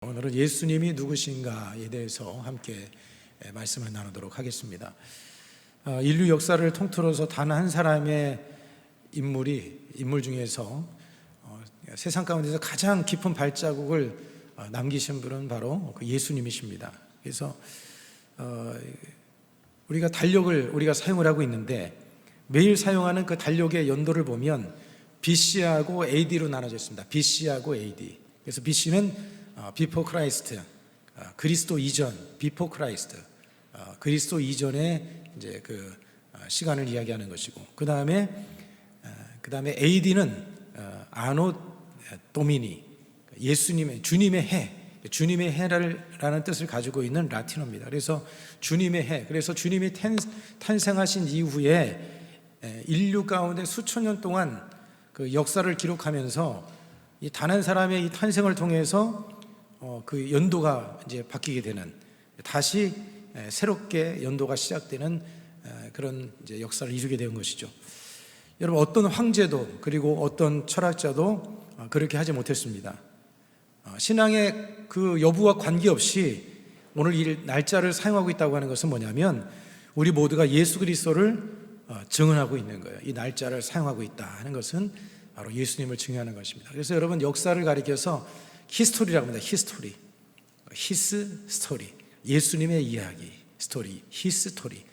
오늘은 예수님이 누구신가에 대해서 함께 말씀을 나누도록 하겠습니다. 인류 역사를 통틀어서 단 한 사람의 인물 중에서 세상 가운데서 가장 깊은 발자국을 남기신 분은 바로 그 예수님이십니다. 그래서 우리가 달력을 사용을 하고 있는데 매일 사용하는 그 달력의 연도를 보면 BC하고 AD로 나눠져 있습니다. BC하고 AD. 그래서 BC는 Before Christ, 그리스도 이전, Before Christ, 그리스도 이전의 이제 그 시간을 이야기하는 것이고, 그 다음에 AD는 아노 도미니, 주님의 해, 주님의 해라는 뜻을 가지고 있는 라틴어입니다. 그래서 주님의 해, 그래서 주님이 탄생하신 이후에 인류 가운데 수천 년 동안 그 역사를 기록하면서 이 단 한 사람의 이 탄생을 통해서 그 연도가 이제 바뀌게 되는, 다시 새롭게 연도가 시작되는 그런 이제 역사를 이루게 된 것이죠. 여러분, 어떤 황제도 그리고 어떤 철학자도 그렇게 하지 못했습니다. 신앙의 그 여부와 관계없이 오늘 이 날짜를 사용하고 있다고 하는 것은 뭐냐면 우리 모두가 예수 그리스도를 증언하고 있는 거예요. 이 날짜를 사용하고 있다 하는 것은 바로 예수님을 증언하는 것입니다. 그래서 여러분, 역사를 가리켜서 히스토리라고 합니다. 히스토리, 히스 스토리, 예수님의 이야기, 스토리, 히스토리,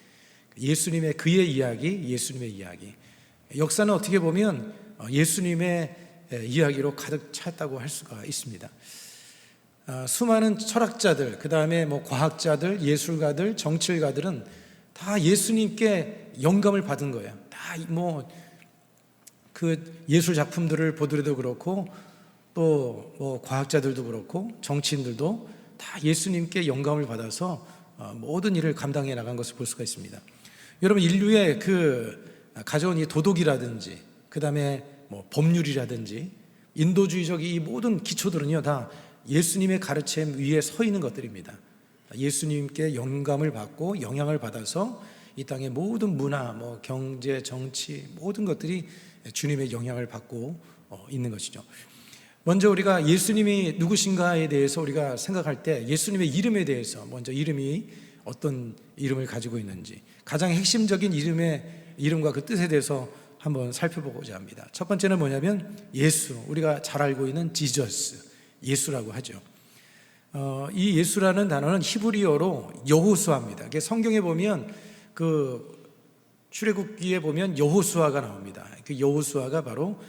예수님의 그의 이야기, 예수님의 이야기. 역사는 어떻게 보면 예수님의 이야기로 가득 찼다고 할 수가 있습니다. 수많은 철학자들, 그 다음에 과학자들, 예술가들, 정치가들은 다 예수님께 영감을 받은 거예요. 다 그 예술 작품들을 보더라도 그렇고, 또 과학자들도 그렇고 정치인들도 다 예수님께 영감을 받아서 모든 일을 감당해 나간 것을 볼 수가 있습니다. 여러분, 인류의 그 가져온 이 도덕이라든지, 그 다음에 법률이라든지, 인도주의적 이 모든 기초들은요 다 예수님의 가르침 위에 서 있는 것들입니다. 예수님께 영감을 받고 영향을 받아서 이 땅의 모든 문화, 경제, 정치, 모든 것들이 주님의 영향을 받고 있는 것이죠. 먼저 우리가 예수님이 누구신가에 대해서 우리가 생각할 때 예수님의 이름에 대해서 먼저 이름이 어떤 이름을 가지고 있는지, 가장 핵심적인 이름과 그 뜻에 대해서 한번 살펴보고자 합니다. 첫 번째는 뭐냐면 예수, 우리가 잘 알고 있는 지저스, 예수라고 하죠. 이 예수라는 단어는 히브리어로 여호수아입니다. 성경에 보면 그 출애굽기에 보면 여호수아가 나옵니다. 그 여호수아가 바로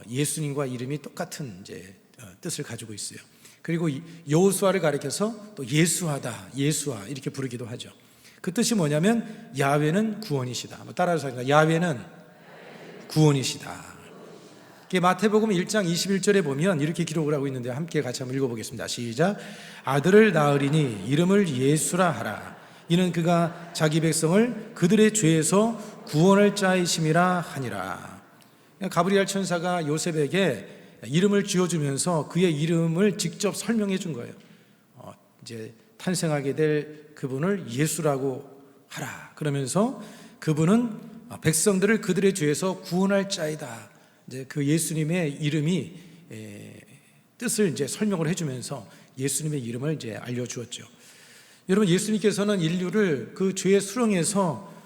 예수님과 이름이 똑같은 이제 뜻을 가지고 있어요. 그리고 여호수아를 가리켜서 또 예수하다, 예수아 이렇게 부르기도 하죠. 그 뜻이 뭐냐면 야훼는 구원이시다. 따라서 하니까 야훼는 구원이시다. 마태복음 1장 21절에 보면 이렇게 기록을 하고 있는데 함께 같이 한번 읽어보겠습니다. 시작. 아들을 낳으리니 이름을 예수라 하라. 이는 그가 자기 백성을 그들의 죄에서 구원할 자이심이라 하니라. 가브리엘 천사가 요셉에게 이름을 지어주면서 그의 이름을 직접 설명해 준 거예요. 이제 탄생하게 될 그분을 예수라고 하라. 그러면서 그분은 백성들을 그들의 죄에서 구원할 자이다. 이제 그 예수님의 이름이 뜻을 이제 설명을 해주면서 예수님의 이름을 이제 알려주었죠. 여러분, 예수님께서는 인류를 그 죄의 수렁에서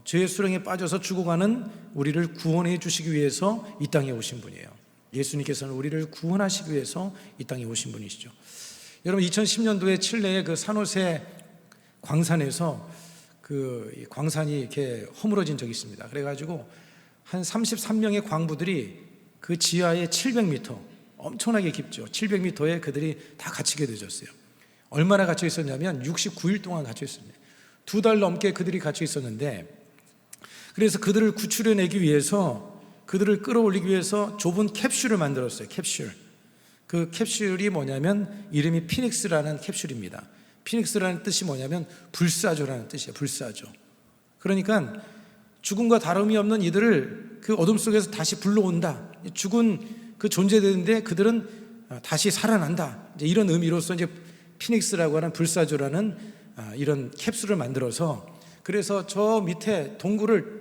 죄의 수렁에 빠져서 죽어가는 우리를 구원해 주시기 위해서 이 땅에 오신 분이에요. 예수님께서는 우리를 구원하시기 위해서 이 땅에 오신 분이시죠. 여러분, 2010년도에 칠레의 그 산호세 광산에서 그 광산이 이렇게 허물어진 적이 있습니다. 그래가지고 한 33명의 광부들이 그 지하에 700m, 엄청나게 깊죠. 700m에 그들이 다 갇히게 되었어요. 얼마나 갇혀 있었냐면 69일 동안 갇혀 있습니다. 2달 넘게 그들이 갇혀 있었는데, 그래서 그들을 구출해내기 위해서, 그들을 끌어올리기 위해서 좁은 캡슐을 만들었어요. 캡슐. 그 캡슐이 뭐냐면 이름이 피닉스라는 캡슐입니다. 피닉스라는 뜻이 뭐냐면 불사조라는 뜻이에요. 불사조. 그러니까 죽음과 다름이 없는 이들을 그 어둠 속에서 다시 불러온다. 죽은 그 존재들인데 그들은 다시 살아난다. 이제 이런 의미로서 이제 피닉스라고 하는 불사조라는 이런 캡슐을 만들어서, 그래서 저 밑에 동굴을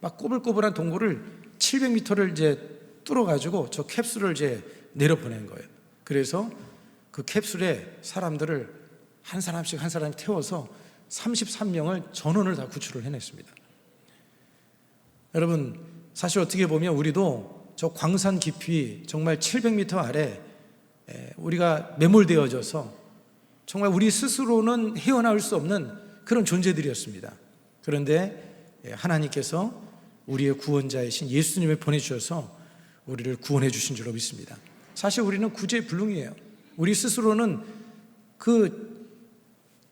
막 꼬불꼬불한 동굴을 700m를 이제 뚫어가지고 저 캡슐을 이제 내려보낸 거예요. 그래서 그 캡슐에 사람들을 한 사람씩 한 사람씩 태워서 33명을 전원을 다 구출을 해냈습니다. 여러분, 사실 어떻게 보면 우리도 저 광산 깊이 정말 700m 아래 우리가 매몰되어져서 정말 우리 스스로는 헤어나올 수 없는 그런 존재들이었습니다. 그런데 하나님께서 우리의 구원자이신 예수님을 보내주셔서 우리를 구원해 주신 줄로 믿습니다. 사실 우리는 구제불능이에요. 우리 스스로는 그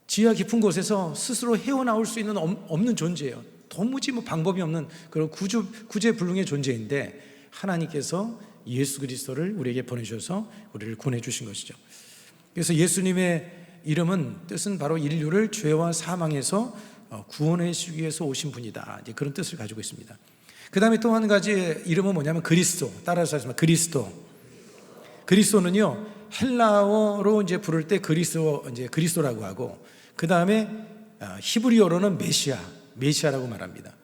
지하 깊은 곳에서 스스로 헤어나올 수 있는 없는 존재예요. 도무지 방법이 없는 그런 구제불능의 존재인데 하나님께서 예수 그리스도를 우리에게 보내주셔서 우리를 구원해 주신 것이죠. 그래서 예수님의 이름은 뜻은 바로 인류를 죄와 사망에서 구원해 주기 위해서 오신 분이다, 이제 그런 뜻을 가지고 있습니다. 그 다음에 또 한 가지 이름은 뭐냐면 그리스도. 따라서 하시면 그리스도. 그리스도는요, 헬라어로 이제 부를 때 그리스도라고 하고, 그 다음에 히브리어로는 메시아라고 말합니다.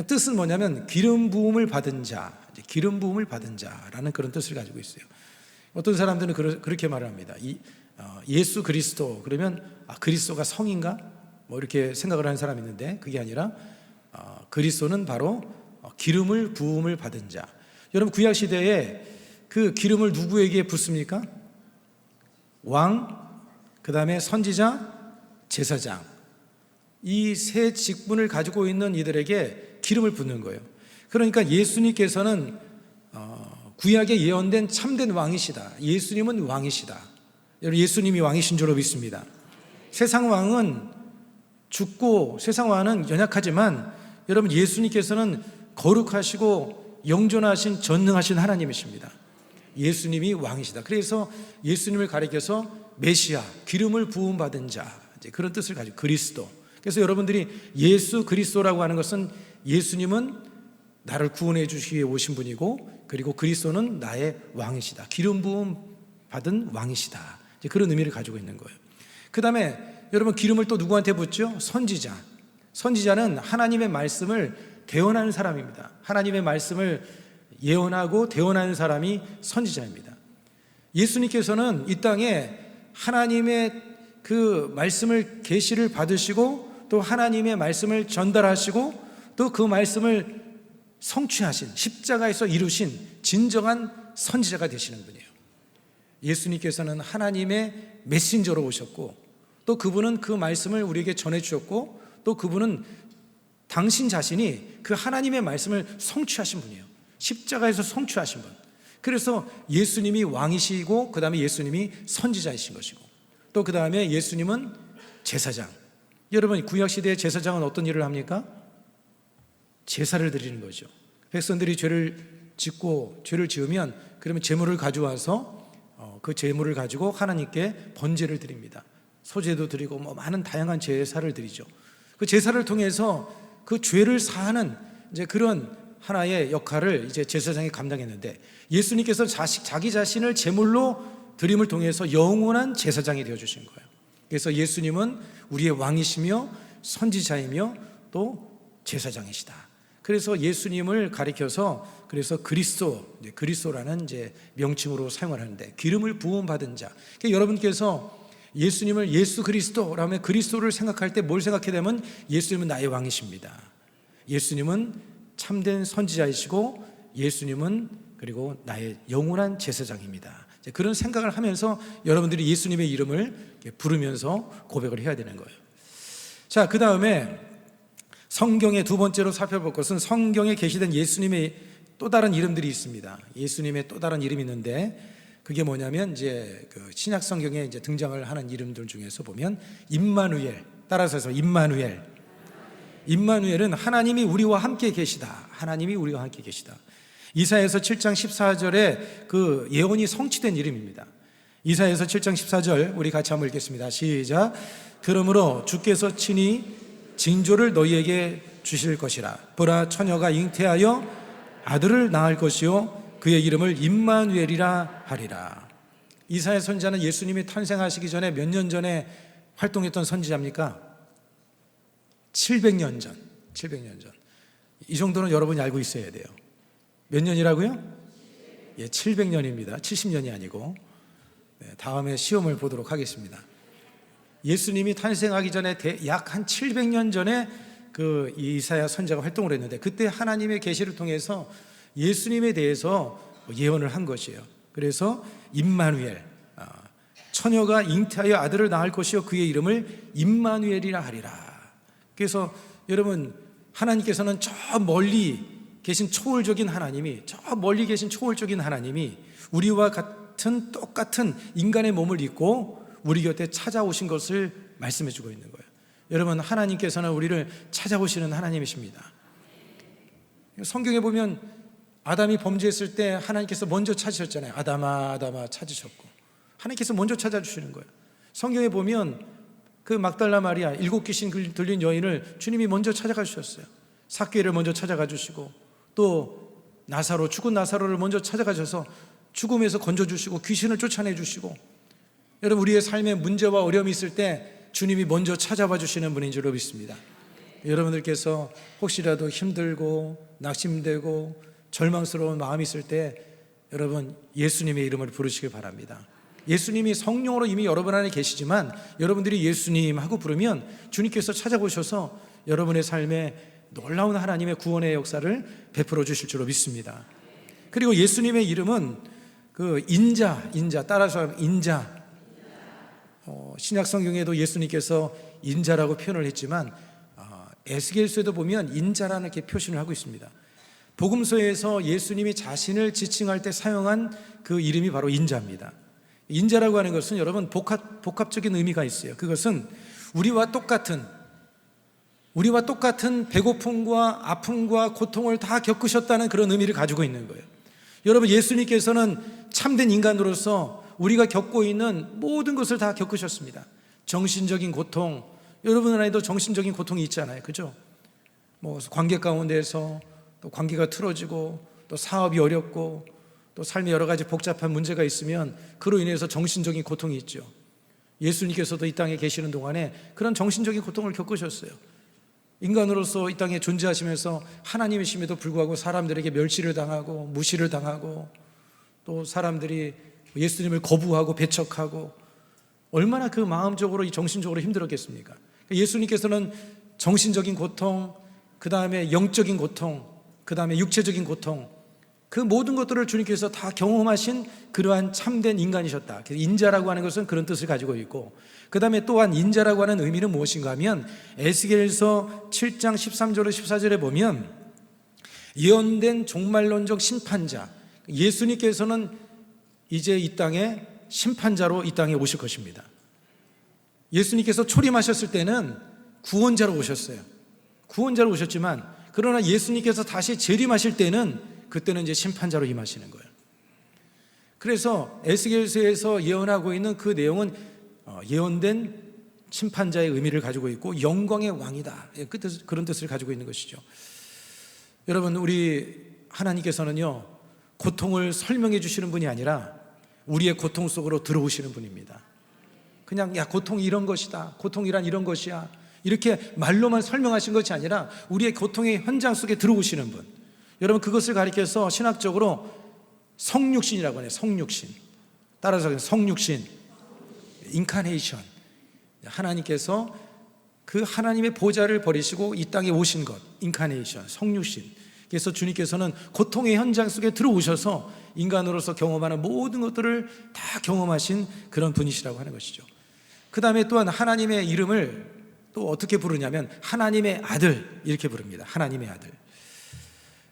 뜻은 뭐냐면 기름 부음을 받은 자, 기름 부음을 받은 자라는 그런 뜻을 가지고 있어요. 어떤 사람들은 그렇게 말을 합니다. 예수 그리스도 그러면 그리스도가 성인가? 뭐 이렇게 생각을 하는 사람이 있는데, 그게 아니라 그리스도는 바로 기름을 부음을 받은 자. 여러분, 구약 시대에 그 기름을 누구에게 붓습니까? 왕, 그 다음에 선지자, 제사장, 이 세 직분을 가지고 있는 이들에게 기름을 붓는 거예요. 그러니까 예수님께서는 구약에 예언된 참된 왕이시다. 예수님은 왕이시다. 여러분, 예수님이 왕이신 줄로 믿습니다. 세상 왕은 죽고 세상 왕은 연약하지만 여러분, 예수님께서는 거룩하시고 영존하신 전능하신 하나님이십니다. 예수님이 왕이시다. 그래서 예수님을 가리켜서 메시아, 기름을 부음받은 자, 이제 그런 뜻을 가지고 그리스도. 그래서 여러분들이 예수 그리스도라고 하는 것은 예수님은 나를 구원해 주시기 위해 오신 분이고, 그리고 그리스도는 나의 왕이시다, 기름 부음 받은 왕이시다, 이제 그런 의미를 가지고 있는 거예요. 그 다음에 여러분, 기름을 또 누구한테 붓죠? 선지자. 선지자는 하나님의 말씀을 대언하는 사람입니다. 하나님의 말씀을 예언하고 대언하는 사람이 선지자입니다. 예수님께서는 이 땅에 하나님의 그 말씀을 계시를 받으시고 또 하나님의 말씀을 전달하시고 또 그 말씀을 성취하신, 십자가에서 이루신 진정한 선지자가 되시는 분이에요. 예수님께서는 하나님의 메신저로 오셨고, 또 그분은 그 말씀을 우리에게 전해주셨고, 또 그분은 당신 자신이 그 하나님의 말씀을 성취하신 분이에요. 십자가에서 성취하신 분. 그래서 예수님이 왕이시고, 그 다음에 예수님이 선지자이신 것이고, 또 그 다음에 예수님은 제사장. 여러분, 구약시대의 제사장은 어떤 일을 합니까? 제사를 드리는 거죠. 백성들이 죄를 지으면 그러면 제물을 가져와서 그 제물을 가지고 하나님께 번제를 드립니다. 소제도 드리고 많은 다양한 제사를 드리죠. 그 제사를 통해서 그 죄를 사하는 이제 그런 하나의 역할을 이제 제사장이 감당했는데, 예수님께서 자기 자신을 제물로 드림을 통해서 영원한 제사장이 되어주신 거예요. 그래서 예수님은 우리의 왕이시며 선지자이며 또 제사장이시다. 그래서 예수님을 가리켜서 그래서 그리스도라는 이제 명칭으로 사용을 하는데, 기름을 부음 받은 자. 그러니까 여러분께서 예수님을 예수 그리스도라고 하면 그리스도를 생각할 때 뭘 생각해야 되면 예수님은 나의 왕이십니다. 예수님은 참된 선지자이시고 예수님은 그리고 나의 영원한 제사장입니다. 그런 생각을 하면서 여러분들이 예수님의 이름을 부르면서 고백을 해야 되는 거예요. 자, 그 다음에 성경의 두 번째로 살펴볼 것은 성경에 계시된 예수님의 또 다른 이름들이 있습니다. 예수님의 또 다른 이름이 있는데, 그게 뭐냐면 이제 그 신약 성경에 이제 등장을 하는 이름들 중에서 보면 임마누엘, 따라서 해서 임마누엘은 하나님이 우리와 함께 계시다. 하나님이 우리와 함께 계시다. 이사야서 7장 14절에 그 예언이 성취된 이름입니다. 이사야서 7장 14절 우리 같이 한번 읽겠습니다. 시작. 그러므로 주께서 친히 징조를 너희에게 주실 것이라. 보라, 처녀가 잉태하여 아들을 낳을 것이요 그의 이름을 임마누엘이라 하리라. 이사야 선지자는 예수님이 탄생하시기 전에 몇 년 전에 활동했던 선지자입니까? 700년 전. 이 정도는 여러분이 알고 있어야 돼요. 몇 년이라고요? 예, 700년입니다. 70년이 아니고. 다음에 시험을 보도록 하겠습니다. 예수님이 탄생하기 전에 약 한 700년 전에 그 이사야 선지자가 활동을 했는데, 그때 하나님의 계시를 통해서 예수님에 대해서 예언을 한 것이에요. 그래서 임마누엘, 처녀가 잉태하여 아들을 낳을 것이요 그의 이름을 임마누엘이라 하리라. 그래서 여러분, 하나님께서는 저 멀리 계신 초월적인 하나님이, 우리와 같은 똑같은 인간의 몸을 입고 우리 곁에 찾아오신 것을 말씀해 주고 있는 거예요. 여러분, 하나님께서는 우리를 찾아오시는 하나님이십니다. 성경에 보면 아담이 범죄했을 때 하나님께서 먼저 찾으셨잖아요. 아담아, 아담아 찾으셨고, 하나님께서 먼저 찾아주시는 거예요. 성경에 보면 그 막달라 마리아, 7 귀신 들린 여인을 주님이 먼저 찾아가 주셨어요. 삭개를 먼저 찾아가 주시고, 또 나사로, 죽은 나사로를 먼저 찾아가셔서 죽음에서 건져주시고 귀신을 쫓아내 주시고, 여러분, 우리의 삶에 문제와 어려움이 있을 때 주님이 먼저 찾아봐 주시는 분인 줄 믿습니다. 여러분들께서 혹시라도 힘들고 낙심되고 절망스러운 마음이 있을 때 여러분, 예수님의 이름을 부르시길 바랍니다. 예수님이 성령으로 이미 여러분 안에 계시지만 여러분들이 예수님 하고 부르면 주님께서 찾아오셔서 여러분의 삶에 놀라운 하나님의 구원의 역사를 베풀어 주실 줄로 믿습니다. 그리고 예수님의 이름은 그 인자, 따라서 인자. 신약 성경에도 예수님께서 인자라고 표현을 했지만 에스겔서에도 보면 인자라는 이렇게 표시를 하고 있습니다. 복음서에서 예수님이 자신을 지칭할 때 사용한 그 이름이 바로 인자입니다. 인자라고 하는 것은 여러분 복합적인 의미가 있어요. 그것은 우리와 똑같은 배고픔과 아픔과 고통을 다 겪으셨다는 그런 의미를 가지고 있는 거예요. 여러분, 예수님께서는 참된 인간으로서 우리가 겪고 있는 모든 것을 다 겪으셨습니다. 정신적인 고통, 여러분 안에도 정신적인 고통이 있잖아요. 그죠? 관계 가운데에서 또 관계가 틀어지고 또 사업이 어렵고 또 삶에 여러 가지 복잡한 문제가 있으면 그로 인해서 정신적인 고통이 있죠. 예수님께서도 이 땅에 계시는 동안에 그런 정신적인 고통을 겪으셨어요. 인간으로서 이 땅에 존재하시면서 하나님이심에도 불구하고 사람들에게 멸시를 당하고 무시를 당하고 또 사람들이 예수님을 거부하고 배척하고 얼마나 그 마음적으로 정신적으로 힘들었겠습니까? 예수님께서는 정신적인 고통, 그 다음에 영적인 고통, 그 다음에 육체적인 고통, 그 모든 것들을 주님께서 다 경험하신 그러한 참된 인간이셨다. 인자라고 하는 것은 그런 뜻을 가지고 있고, 그 다음에 또한 인자라고 하는 의미는 무엇인가 하면 에스겔서 7장 13절로 14절에 보면 예언된 종말론적 심판자, 예수님께서는 이제 이 땅에 심판자로 이 땅에 오실 것입니다. 예수님께서 초림하셨을 때는 구원자로 오셨어요. 구원자로 오셨지만, 그러나 예수님께서 다시 재림하실 때는 그때는 이제 심판자로 임하시는 거예요. 그래서 에스겔서에서 예언하고 있는 그 내용은 예언된 심판자의 의미를 가지고 있고 영광의 왕이다, 그런 뜻을 가지고 있는 것이죠. 여러분, 우리 하나님께서는요, 고통을 설명해 주시는 분이 아니라 우리의 고통 속으로 들어오시는 분입니다. 그냥 고통이 이런 것이다, 고통이란 이런 것이야, 이렇게 말로만 설명하신 것이 아니라 우리의 고통의 현장 속에 들어오시는 분. 여러분, 그것을 가리켜서 신학적으로 성육신이라고 해요. 성육신. 따라서 성육신, 인카네이션. 하나님께서 그 하나님의 보좌를 버리시고 이 땅에 오신 것, 인카네이션, 성육신. 그래서 주님께서는 고통의 현장 속에 들어오셔서 인간으로서 경험하는 모든 것들을 다 경험하신 그런 분이시라고 하는 것이죠. 그 다음에 또한 하나님의 이름을 또 어떻게 부르냐면 하나님의 아들, 이렇게 부릅니다. 하나님의 아들.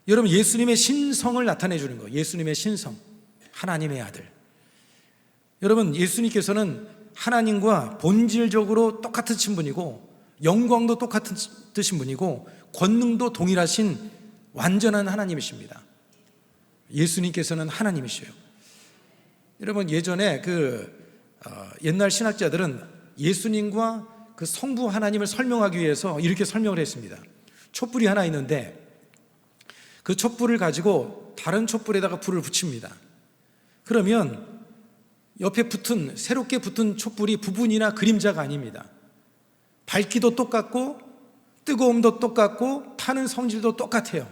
여러분, 예수님의 신성을 나타내 주는 거예요. 예수님의 신성, 하나님의 아들. 여러분, 예수님께서는 하나님과 본질적으로 똑같으신 분이고 영광도 똑같으신 분이고 권능도 동일하신 완전한 하나님이십니다. 예수님께서는 하나님이셔요. 여러분, 예전에 옛날 신학자들은 예수님과 그 성부 하나님을 설명하기 위해서 이렇게 설명을 했습니다. 촛불이 하나 있는데 그 촛불을 가지고 다른 촛불에다가 불을 붙입니다. 그러면 옆에 새롭게 붙은 촛불이 부분이나 그림자가 아닙니다. 밝기도 똑같고 뜨거움도 똑같고 타는 성질도 똑같아요.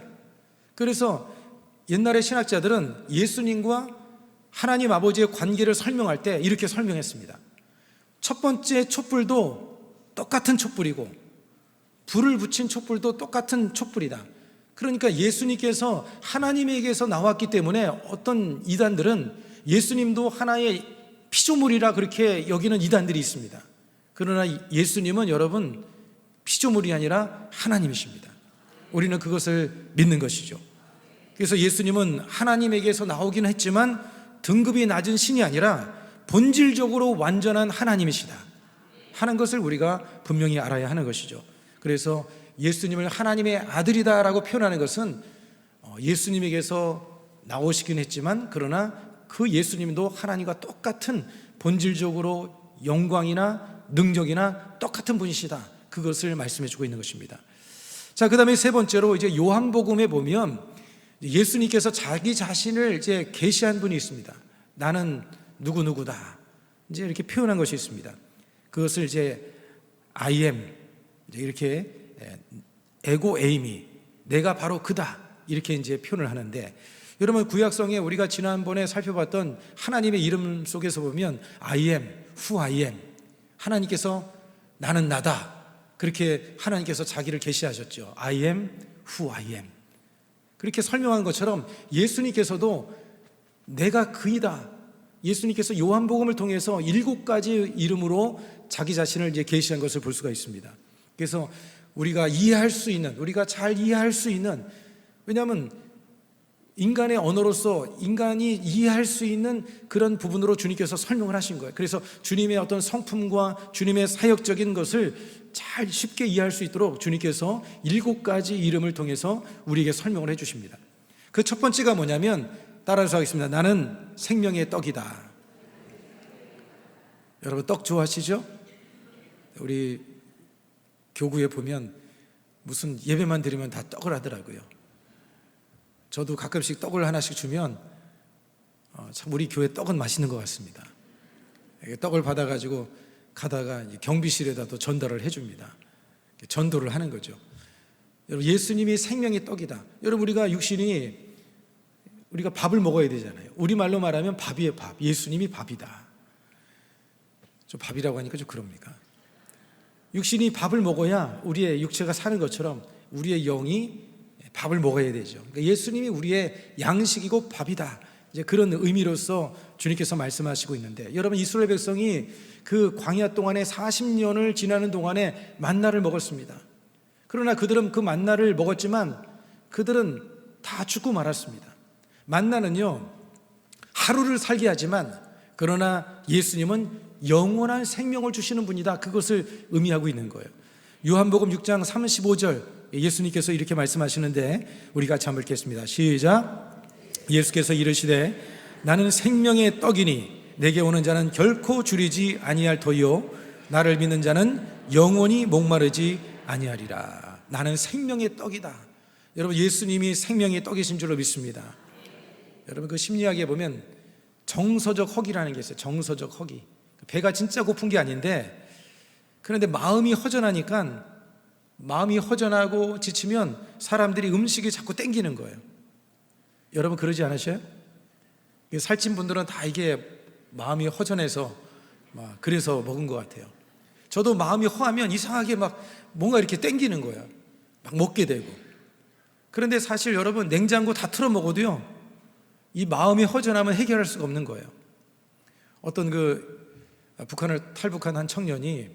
그래서 옛날의 신학자들은 예수님과 하나님 아버지의 관계를 설명할 때 이렇게 설명했습니다. 첫 번째 촛불도 똑같은 촛불이고 불을 붙인 촛불도 똑같은 촛불이다. 그러니까 예수님께서 하나님에게서 나왔기 때문에 어떤 이단들은 예수님도 하나의 피조물이라 그렇게 여기는 이단들이 있습니다. 그러나 예수님은 여러분 피조물이 아니라 하나님이십니다. 우리는 그것을 믿는 것이죠. 그래서 예수님은 하나님에게서 나오긴 했지만 등급이 낮은 신이 아니라 본질적으로 완전한 하나님이시다 하는 것을 우리가 분명히 알아야 하는 것이죠. 그래서 예수님을 하나님의 아들이다라고 표현하는 것은 예수님에게서 나오시긴 했지만 그러나 그 예수님도 하나님과 똑같은 본질적으로 영광이나 능력이나 똑같은 분이시다, 그것을 말씀해 주고 있는 것입니다. 자, 그 다음에 세 번째로 이제 요한복음에 보면 예수님께서 자기 자신을 이제 계시한 분이 있습니다. 나는 누구누구다, 이제 이렇게 표현한 것이 있습니다. 그것을 이제 I am, 이제 이렇게 에고 에이미, 내가 바로 그다, 이렇게 이제 표현을 하는데, 여러분 구약성에 우리가 지난번에 살펴봤던 하나님의 이름 속에서 보면 I am, who I am, 하나님께서 나는 나다, 그렇게 하나님께서 자기를 계시하셨죠. I am who I am. 그렇게 설명한 것처럼 예수님께서도 내가 그이다, 예수님께서 요한복음을 통해서 7가지 이름으로 자기 자신을 이제 계시한 것을 볼 수가 있습니다. 그래서 우리가 이해할 수 있는, 우리가 잘 이해할 수 있는, 왜냐하면 인간의 언어로서 인간이 이해할 수 있는 그런 부분으로 주님께서 설명을 하신 거예요. 그래서 주님의 어떤 성품과 주님의 사역적인 것을 잘 쉽게 이해할 수 있도록 주님께서 7가지 이름을 통해서 우리에게 설명을 해주십니다. 그 첫 번째가 뭐냐면, 따라서 하겠습니다. 나는 생명의 떡이다. 여러분 떡 좋아하시죠? 우리 교구에 보면 무슨 예배만 드리면 다 떡을 하더라고요. 저도 가끔씩 떡을 하나씩 주면 참 우리 교회 떡은 맛있는 것 같습니다. 떡을 받아가지고 가다가 경비실에다도 전달을 해줍니다. 전도를 하는 거죠. 여러분 예수님이 생명의 떡이다. 여러분 우리가 밥을 먹어야 되잖아요. 우리말로 말하면 밥이에요. 밥. 예수님이 밥이다. 좀 밥이라고 하니까 좀 그럽니까? 육신이 밥을 먹어야 우리의 육체가 사는 것처럼 우리의 영이 밥을 먹어야 되죠. 그러니까 예수님이 우리의 양식이고 밥이다, 이제 그런 의미로서 주님께서 말씀하시고 있는데, 여러분 이스라엘 백성이 그 광야 동안에 40년을 지나는 동안에 만나를 먹었습니다. 그러나 그들은 그 만나를 먹었지만 그들은 다 죽고 말았습니다. 만나는요 하루를 살게 하지만, 그러나 예수님은 영원한 생명을 주시는 분이다, 그것을 의미하고 있는 거예요. 요한복음 6장 35절 예수님께서 이렇게 말씀하시는데 우리 같이 한번 읽겠습니다. 시작. 예수께서 이르시되 나는 생명의 떡이니 내게 오는 자는 결코 줄이지 아니할 터이요 나를 믿는 자는 영원히 목마르지 아니하리라. 나는 생명의 떡이다. 여러분 예수님이 생명의 떡이신 줄로 믿습니다. 여러분 그 심리학에 보면 정서적 허기라는 게 있어요. 정서적 허기. 배가 진짜 고픈 게 아닌데, 그런데 마음이 허전하고 지치면 사람들이 음식이 자꾸 땡기는 거예요. 여러분 그러지 않으셔요? 살찐 분들은 다 이게 마음이 허전해서 그래서 먹은 것 같아요. 저도 마음이 허하면 이상하게 막 뭔가 이렇게 땡기는 거예요. 막 먹게 되고. 그런데 사실 여러분 냉장고 다 틀어 먹어도요 이 마음이 허전하면 해결할 수가 없는 거예요. 어떤 북한을 탈북한 한 청년이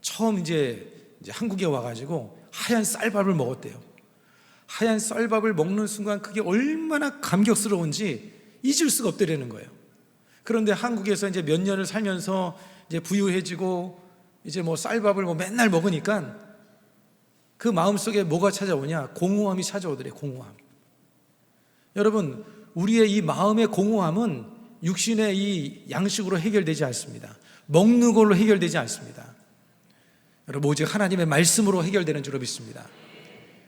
처음 이제 한국에 와가지고 하얀 쌀밥을 먹었대요. 하얀 쌀밥을 먹는 순간 그게 얼마나 감격스러운지 잊을 수가 없더라는 거예요. 그런데 한국에서 이제 몇 년을 살면서 이제 부유해지고 이제 쌀밥을 맨날 먹으니까 그 마음속에 뭐가 찾아오냐? 공허함이 찾아오더래요. 공허함. 여러분 우리의 이 마음의 공허함은 육신의 이 양식으로 해결되지 않습니다. 먹는 걸로 해결되지 않습니다. 여러분 오직 하나님의 말씀으로 해결되는 줄로 믿습니다.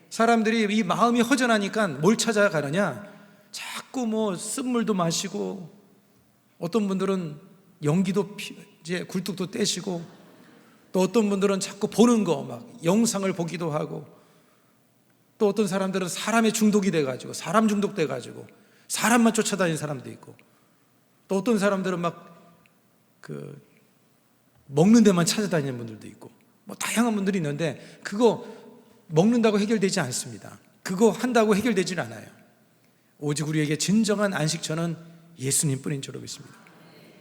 사람들이 이 마음이 허전하니까 뭘 찾아가느냐? 자꾸 쓴물도 마시고, 어떤 분들은 연기도 이제 굴뚝도 떼시고, 또 어떤 분들은 자꾸 보는 거 영상을 보기도 하고, 또 어떤 사람들은 사람에 중독이 돼가지고 사람 중독돼가지고 사람만 쫓아다니는 사람도 있고, 또 어떤 사람들은 막 먹는 데만 찾아다니는 분들도 있고 뭐 다양한 분들이 있는데 그거 먹는다고 해결되지 않습니다. 그거 한다고 해결되질 않아요. 오직 우리에게 진정한 안식처는 예수님 뿐인 줄 믿습니다.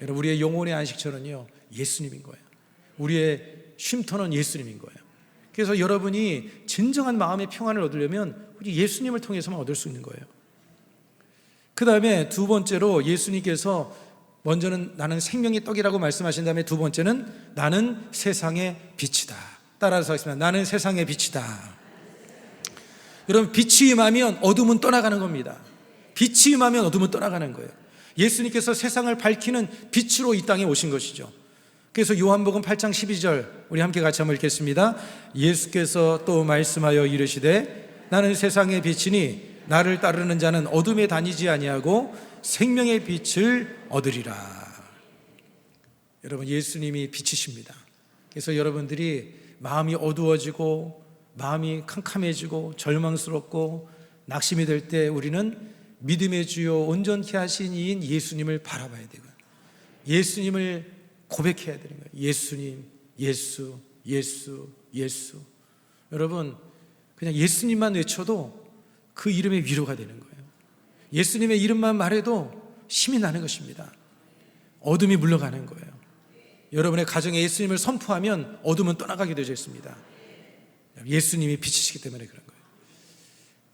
여러분, 우리의 영혼의 안식처는요 예수님인 거예요. 우리의 쉼터는 예수님인 거예요. 그래서 여러분이 진정한 마음의 평안을 얻으려면 우리 예수님을 통해서만 얻을 수 있는 거예요. 그 다음에 두 번째로 예수님께서 먼저는 나는 생명의 떡이라고 말씀하신 다음에 두 번째는 나는 세상의 빛이다. 따라서 하겠습니다. 나는 세상의 빛이다. 여러분, 빛이 임하면 어둠은 떠나가는 겁니다. 빛이 임하면 어둠은 떠나가는 거예요. 예수님께서 세상을 밝히는 빛으로 이 땅에 오신 것이죠. 그래서 요한복음 8장 12절 우리 함께 같이 한번 읽겠습니다. 예수께서 또 말씀하여 이르시되 나는 세상의 빛이니 나를 따르는 자는 어둠에 다니지 아니하고 생명의 빛을 얻으리라. 여러분, 예수님이 빛이십니다. 그래서 여러분들이 마음이 어두워지고 마음이 캄캄해지고 절망스럽고 낙심이 될 때 우리는 믿음의 주요 온전케 하신 이인 예수님을 바라봐야 되고요. 예수님을 고백해야 되는 거예요. 예수님, 예수, 예수, 예수. 여러분, 그냥 예수님만 외쳐도 그 이름에 위로가 되는 거예요. 예수님의 이름만 말해도 힘이 나는 것입니다. 어둠이 물러가는 거예요. 여러분의 가정에 예수님을 선포하면 어둠은 떠나가게 되어 있습니다. 예수님이 빛이시기 때문에 그런 거예요.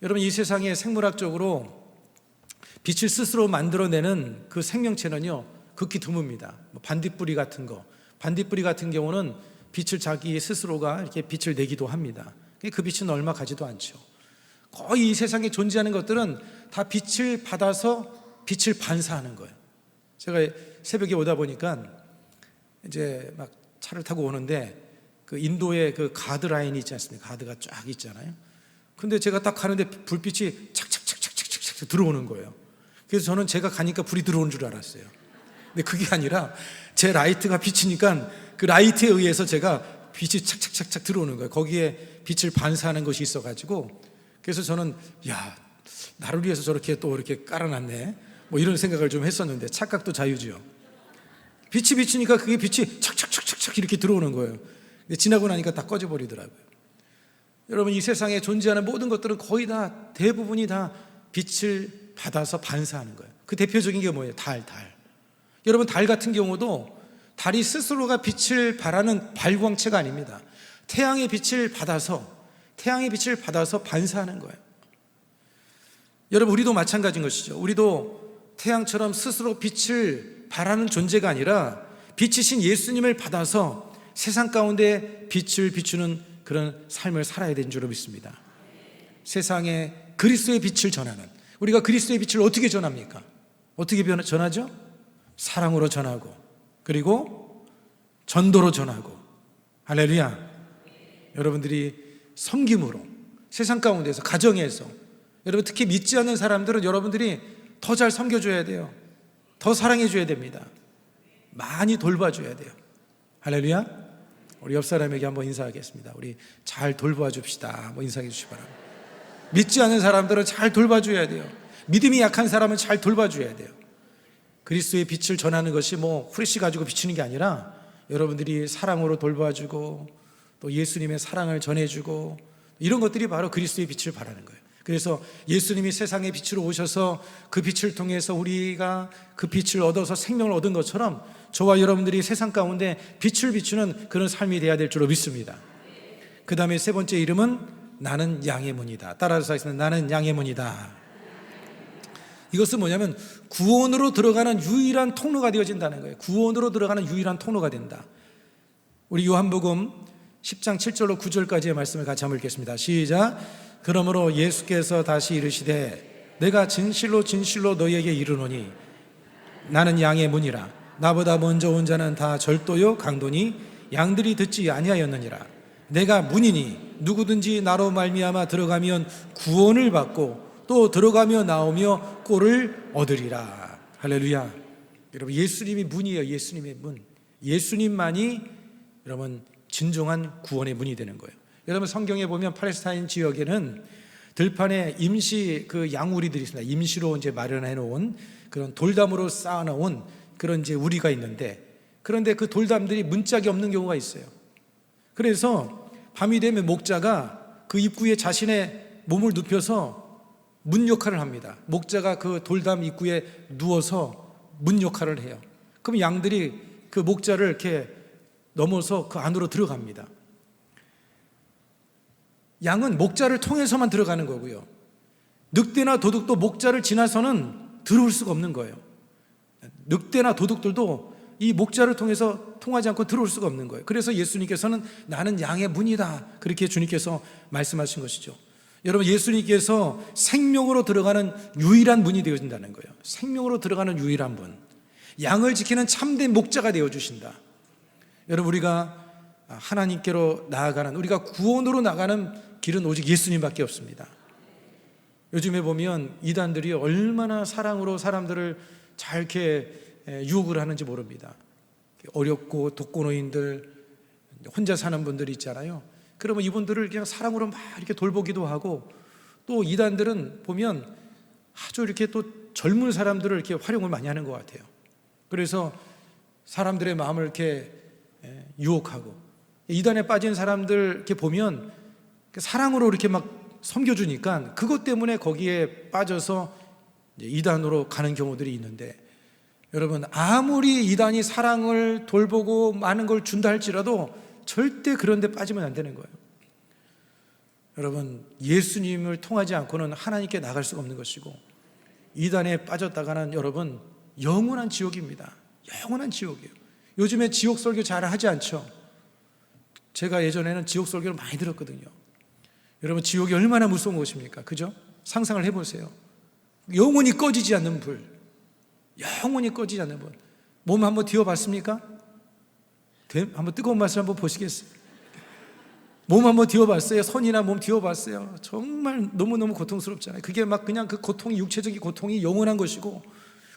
여러분, 이 세상에 생물학적으로 빛을 스스로 만들어내는 그 생명체는요 극히 드뭅니다. 반딧불이 같은 거, 반딧불이 같은 경우는 빛을 자기 스스로가 이렇게 빛을 내기도 합니다. 그 빛은 얼마 가지도 않죠. 거의 이 세상에 존재하는 것들은 다 빛을 받아서 빛을 반사하는 거예요. 제가 새벽에 오다 보니까 이제 막 차를 타고 오는데 그 인도에 그 가드라인이 있지 않습니까? 가드가 쫙 있잖아요. 근데 제가 딱 가는데 불빛이 착착착착착착 들어오는 거예요. 그래서 저는 제가 가니까 불이 들어오는 줄 알았어요. 근데 그게 아니라 제 라이트가 비치니까 그 라이트에 의해서 제가 빛이 착착착착 들어오는 거예요. 거기에 빛을 반사하는 것이 있어가지고 그래서 저는 나를 위해서 저렇게 또 이렇게 깔아놨네 뭐 이런 생각을 좀 했었는데 착각도 자유지요. 빛이 비치니까 그게 빛이 착착착착착 이렇게 들어오는 거예요. 근데 지나고 나니까 다 꺼져버리더라고요. 여러분, 이 세상에 존재하는 모든 것들은 거의 다 대부분이 다 빛을 받아서 반사하는 거예요. 그 대표적인 게 뭐예요? 달. 여러분, 달 같은 경우도 달이 스스로가 빛을 발하는 발광체가 아닙니다. 태양의 빛을 받아서 반사하는 거예요. 여러분, 우리도 마찬가지인 것이죠. 우리도 태양처럼 스스로 빛을 발하는 존재가 아니라 빛이신 예수님을 받아서 세상 가운데 빛을 비추는 그런 삶을 살아야 되는 줄 믿습니다. 세상에 그리스도의 빛을 전하는, 우리가 그리스도의 빛을 어떻게 전합니까? 어떻게 전하죠? 사랑으로 전하고, 그리고 전도로 전하고. 할렐루야. 여러분들이 섬김으로 세상 가운데서, 가정에서, 여러분 특히 믿지 않는 사람들은 여러분들이 더 잘 섬겨줘야 돼요. 더 사랑해줘야 됩니다. 많이 돌봐줘야 돼요. 할렐루야. 우리 옆 사람에게 한번 인사하겠습니다. 우리 잘 돌봐 줍시다. 한번 인사해 주시기 바랍니다. 믿지 않는 사람들은 잘 돌봐줘야 돼요. 믿음이 약한 사람은 잘 돌봐줘야 돼요. 그리스도의 빛을 전하는 것이 뭐 후레쉬 가지고 비치는 게 아니라 여러분들이 사랑으로 돌봐주고 또 예수님의 사랑을 전해주고 이런 것들이 바로 그리스도의 빛을 발하는 거예요. 그래서 예수님이 세상의 빛으로 오셔서 그 빛을 통해서 우리가 그 빛을 얻어서 생명을 얻은 것처럼 저와 여러분들이 세상 가운데 빛을 비추는 그런 삶이 되어야 될 줄로 믿습니다. 그 다음에 세 번째 이름은 나는 양의 문이다. 따라서 하겠습니다. 나는 양의 문이다. 이것은 뭐냐면 구원으로 들어가는 유일한 통로가 되어진다는 거예요. 구원으로 들어가는 유일한 통로가 된다. 우리 요한복음 10장 7절로 9절까지의 말씀을 같이 한번 읽겠습니다. 시작. 그러므로 예수께서 다시 이르시되 내가 진실로 진실로 너희에게 이르노니 나는 양의 문이라. 나보다 먼저 온 자는 다 절도요 강도니 양들이 듣지 아니하였느니라. 내가 문이니 누구든지 나로 말미암아 들어가면 구원을 받고 또 들어가며 나오며 꼴을 얻으리라. 할렐루야. 여러분, 예수님이 문이에요. 예수님의 문. 예수님만이 여러분 진정한 구원의 문이 되는 거예요. 여러분, 성경에 보면 팔레스타인 지역에는 들판에 임시 그 양우리들이 있습니다. 임시로 이제 마련해 놓은 그런 돌담으로 쌓아 놓은 그런 이제 우리가 있는데, 그런데 그 돌담들이 문짝이 없는 경우가 있어요. 그래서 밤이 되면 목자가 그 입구에 자신의 몸을 눕혀서 문 역할을 합니다. 목자가 그 돌담 입구에 누워서 문 역할을 해요. 그럼 양들이 그 목자를 이렇게 넘어서 그 안으로 들어갑니다. 양은 목자를 통해서만 들어가는 거고요. 늑대나 도둑도 목자를 지나서는 들어올 수가 없는 거예요. 늑대나 도둑들도 이 목자를 통해서 통하지 않고 들어올 수가 없는 거예요. 그래서 예수님께서는 나는 양의 문이다, 그렇게 주님께서 말씀하신 것이죠. 여러분, 예수님께서 생명으로 들어가는 유일한 문이 되어준다는 거예요. 생명으로 들어가는 유일한 문, 양을 지키는 참된 목자가 되어주신다. 여러분, 우리가 하나님께로 나아가는, 우리가 구원으로 나가는 길은 오직 예수님밖에 없습니다. 요즘에 보면 이단들이 얼마나 사랑으로 사람들을 잘 이렇게 유혹을 하는지 모릅니다. 어렵고 독거노인들, 혼자 사는 분들이 있잖아요. 그러면 이분들을 그냥 사랑으로 막 이렇게 돌보기도 하고, 또 이단들은 보면 아주 이렇게 또 젊은 사람들을 이렇게 활용을 많이 하는 것 같아요. 그래서 사람들의 마음을 이렇게 유혹하고, 이단에 빠진 사람들 이렇게 보면 사랑으로 이렇게 막 섬겨주니까 그것 때문에 거기에 빠져서 이단으로 가는 경우들이 있는데, 여러분, 아무리 이단이 사랑을 돌보고 많은 걸 준다 할지라도 절대 그런 데 빠지면 안 되는 거예요. 여러분, 예수님을 통하지 않고는 하나님께 나갈 수가 없는 것이고, 이단에 빠졌다가는 여러분 영원한 지옥입니다. 영원한 지옥이에요. 요즘에 지옥 설교 잘 하지 않죠? 제가 예전에는 지옥 설교를 많이 들었거든요. 여러분, 지옥이 얼마나 무서운 곳입니까? 그죠? 상상을 해보세요. 영원히 꺼지지 않는 불, 영원히 꺼지지 않는 불. 몸 한번 뒤워봤습니까? 한번 뜨거운 맛을 한번 보시겠어요? 몸 한번 뒤워봤어요? 손이나 몸 뒤워봤어요? 정말 너무너무 고통스럽잖아요. 그게 막 그냥 그 고통이, 육체적인 고통이 영원한 것이고,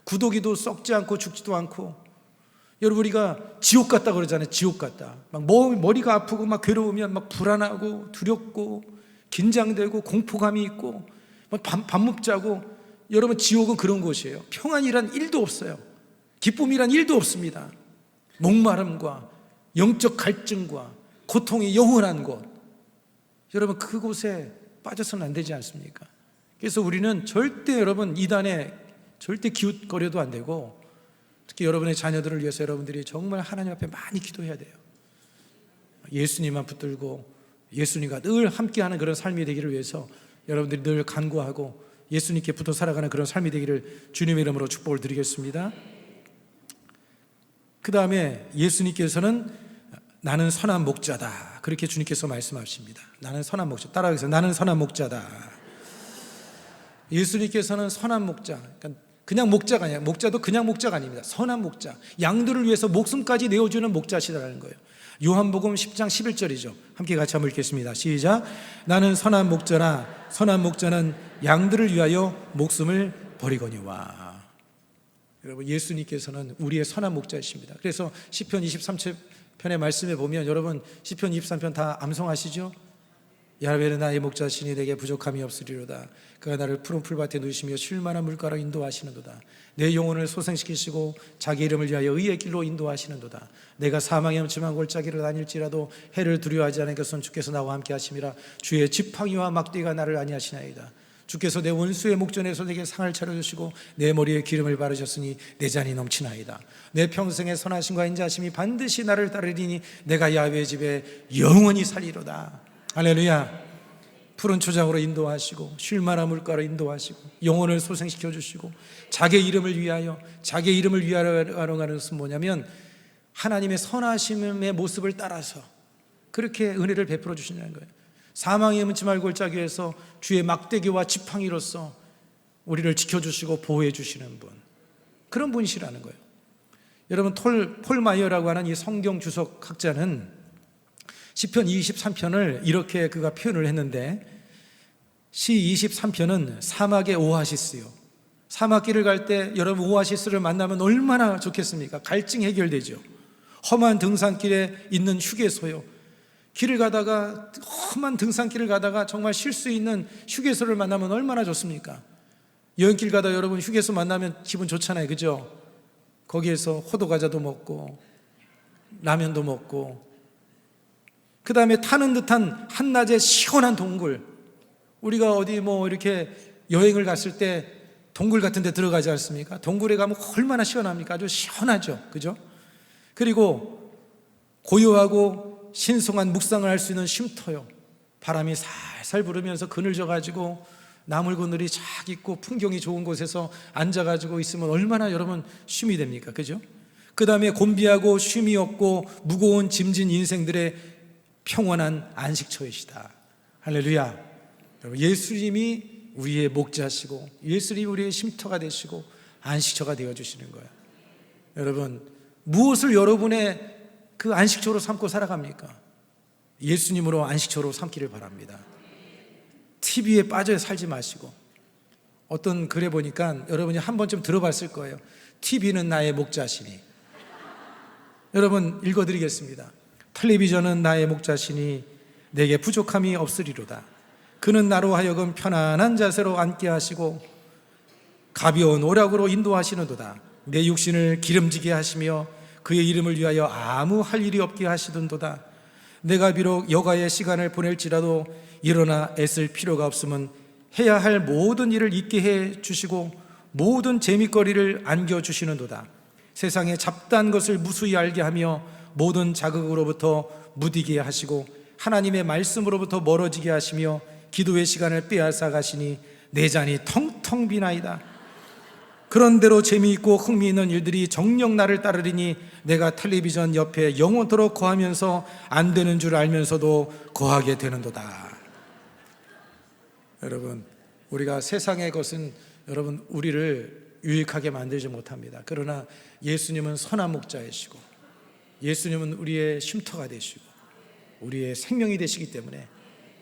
구더기도 썩지 않고 죽지도 않고. 여러분, 우리가 지옥 같다 그러잖아요. 지옥 같다. 막 머리가 아프고 막 괴로우면 막 불안하고 두렵고 긴장되고 공포감이 있고 막 밥 먹자고. 여러분, 지옥은 그런 곳이에요. 평안이란 1도 없어요. 기쁨이란 1도 없습니다. 목마름과 영적 갈증과 고통이 영원한 곳. 여러분, 그곳에 빠져서는 안 되지 않습니까? 그래서 우리는 절대, 여러분, 이단에 절대 기웃거려도 안 되고, 특히 여러분의 자녀들을 위해서 여러분들이 정말 하나님 앞에 많이 기도해야 돼요. 예수님만 붙들고 예수님과 늘 함께하는 그런 삶이 되기를 위해서 여러분들이 늘 간구하고 예수님께 붙어 살아가는 그런 삶이 되기를 주님의 이름으로 축복을 드리겠습니다. 그 다음에 예수님께서는 나는 선한 목자다, 그렇게 주님께서 말씀하십니다. 나는 선한 목자. 따라하겠습니다. 나는 선한 목자다. 예수님께서는 선한 목자, 그러니까 그냥 목자가 아니에요. 목자도 그냥 목자가 아닙니다. 선한 목자, 양들을 위해서 목숨까지 내어주는 목자시다라는 거예요. 요한복음 10장 11절이죠. 함께 같이 한번 읽겠습니다. 시작. 나는 선한 목자라, 선한 목자는 양들을 위하여 목숨을 버리거니와. 여러분, 예수님께서는 우리의 선한 목자이십니다. 그래서 시편 23편의 말씀에 보면, 여러분, 시편 23편 다 암송하시죠? 야훼는 나의 목자시니 내게 부족함이 없으리로다. 그가 나를 푸른 풀밭에 누이시며 쉴 만한 물가로 인도하시는도다. 내 영혼을 소생시키시고 자기 이름을 위하여 의의 길로 인도하시는도다. 내가 사망의 음침한 골짜기를 다닐지라도 해를 두려워하지 않은 것은 주께서 나와 함께 하심이라. 주의 지팡이와 막대기가 나를 안위하시나이다. 주께서 내 원수의 목전에서 내게 상을 차려주시고 내 머리에 기름을 바르셨으니 내 잔이 넘치나이다. 내 평생의 선하심과 인자하심이 반드시 나를 따르리니 내가 야훼의 집에 영원히 살리로다. 할렐루야. 푸른 초장으로 인도하시고 쉴 만한 물가로 인도하시고 영혼을 소생시켜 주시고 자기 이름을 위하여, 자기 이름을 위하여 가는 것은 뭐냐면 하나님의 선하심의 모습을 따라서 그렇게 은혜를 베풀어 주신다는 거예요. 사망의 음침한 골짜기에서 주의 막대기와 지팡이로서 우리를 지켜주시고 보호해 주시는 분, 그런 분이시라는 거예요. 여러분, 폴 마이어라고 하는 이 성경 주석 학자는 시편 23편을 이렇게 그가 표현을 했는데, 시 23편은 사막의 오아시스요. 사막길을 갈 때 여러분, 오아시스를 만나면 얼마나 좋겠습니까? 갈증 해결되죠. 험한 등산길에 있는 휴게소요. 길을 가다가, 험한 등산길을 가다가 정말 쉴 수 있는 휴게소를 만나면 얼마나 좋습니까? 여행길 가다 여러분 휴게소 만나면 기분 좋잖아요, 그죠? 거기에서 호두과자도 먹고 라면도 먹고, 그 다음에 타는 듯한 한낮에 시원한 동굴. 우리가 어디 뭐 이렇게 여행을 갔을 때 동굴 같은 데 들어가지 않습니까? 동굴에 가면 얼마나 시원합니까? 아주 시원하죠, 그죠? 그리고 고요하고 신성한 묵상을 할 수 있는 쉼터요. 바람이 살살 부르면서 그늘져 가지고 나물 그늘이 쫙 있고 풍경이 좋은 곳에서 앉아 가지고 있으면 얼마나 여러분 쉼이 됩니까, 그죠? 그 다음에 곤비하고 쉼이 없고 무거운 짐진 인생들의 평온한 안식처이시다. 할렐루야. 여러분, 예수님이 우리의 목자시고 예수님이 우리의 쉼터가 되시고 안식처가 되어주시는 거예요. 여러분, 무엇을 여러분의 그 안식처로 삼고 살아갑니까? 예수님으로 안식처로 삼기를 바랍니다. TV에 빠져 살지 마시고, 어떤 글에 보니까 여러분이 한 번쯤 들어봤을 거예요. TV는 나의 목자시니. 여러분, 읽어드리겠습니다. 텔레비전은 나의 목자시니 내게 부족함이 없으리로다. 그는 나로 하여금 편안한 자세로 앉게 하시고 가벼운 오락으로 인도하시는도다. 내 육신을 기름지게 하시며 그의 이름을 위하여 아무 할 일이 없게 하시던도다. 내가 비록 여가의 시간을 보낼지라도 일어나 애쓸 필요가 없으면 해야 할 모든 일을 잊게 해 주시고 모든 재미거리를 안겨주시는도다. 세상에 잡다한 것을 무수히 알게 하며 모든 자극으로부터 무디게 하시고 하나님의 말씀으로부터 멀어지게 하시며 기도의 시간을 빼앗아 가시니 내 잔이 텅텅 비나이다. 그런대로 재미있고 흥미있는 일들이 정녕 나를 따르리니 내가 텔레비전 옆에 영원토록 거하면서 안 되는 줄 알면서도 거하게 되는도다. 여러분, 우리가 세상의 것은 여러분 우리를 유익하게 만들지 못합니다. 그러나 예수님은 선한 목자이시고 예수님은 우리의 쉼터가 되시고 우리의 생명이 되시기 때문에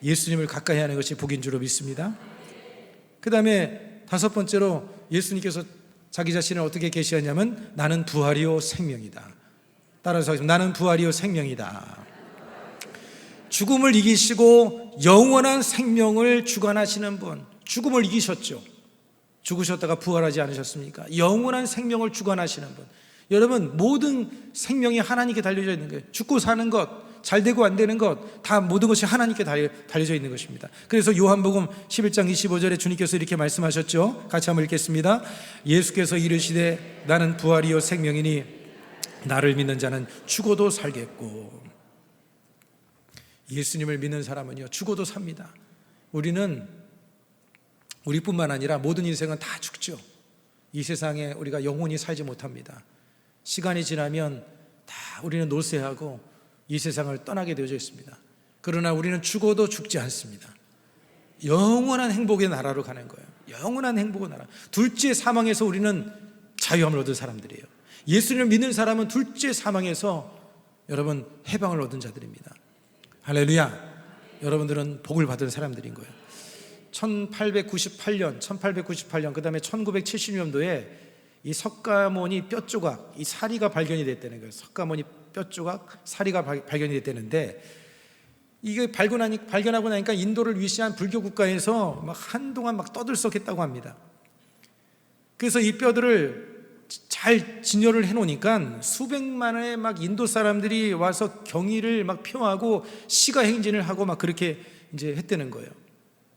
예수님을 가까이 하는 것이 복인 줄로 믿습니다. 그 다음에 다섯 번째로 예수님께서 자기 자신을 어떻게 계시하냐면 나는 부활이요 생명이다. 따라서 하겠습니다. 나는 부활이요 생명이다. 죽음을 이기시고 영원한 생명을 주관하시는 분, 죽음을 이기셨죠. 죽으셨다가 부활하지 않으셨습니까? 영원한 생명을 주관하시는 분. 여러분, 모든 생명이 하나님께 달려져 있는 거예요. 죽고 사는 것, 잘 되고 안 되는 것, 다 모든 것이 하나님께 달려져 있는 것입니다. 그래서 요한복음 11장 25절에 주님께서 이렇게 말씀하셨죠. 같이 한번 읽겠습니다. 예수께서 이르시되 나는 부활이요 생명이니 나를 믿는 자는 죽어도 살겠고. 예수님을 믿는 사람은요 죽어도 삽니다. 우리뿐만 아니라 모든 인생은 다 죽죠. 이 세상에 우리가 영원히 살지 못합니다. 시간이 지나면 다 우리는 노쇠하고 이 세상을 떠나게 되어져 있습니다. 그러나 우리는 죽어도 죽지 않습니다. 영원한 행복의 나라로 가는 거예요. 영원한 행복의 나라. 둘째 사망에서 우리는 자유함을 얻은 사람들이에요. 예수님을 믿는 사람은 둘째 사망에서 여러분 해방을 얻은 자들입니다. 할렐루야. 여러분들은 복을 받은 사람들인 거예요. 1898년 그 다음에 1970년도에 이 석가모니 뼈조각, 이 사리가 발견이 됐다는 거예요. 석가모니 뼈조각, 사리가 발견이 됐다는데, 이게 발견하고 나니까 인도를 위시한 불교 국가에서 막 한동안 막 떠들썩했다고 합니다. 그래서 이 뼈들을 잘 진열을 해놓으니까 수백만의 막 인도 사람들이 와서 경의를 막 표하고 시가 행진을 하고 막 그렇게 이제 했다는 거예요.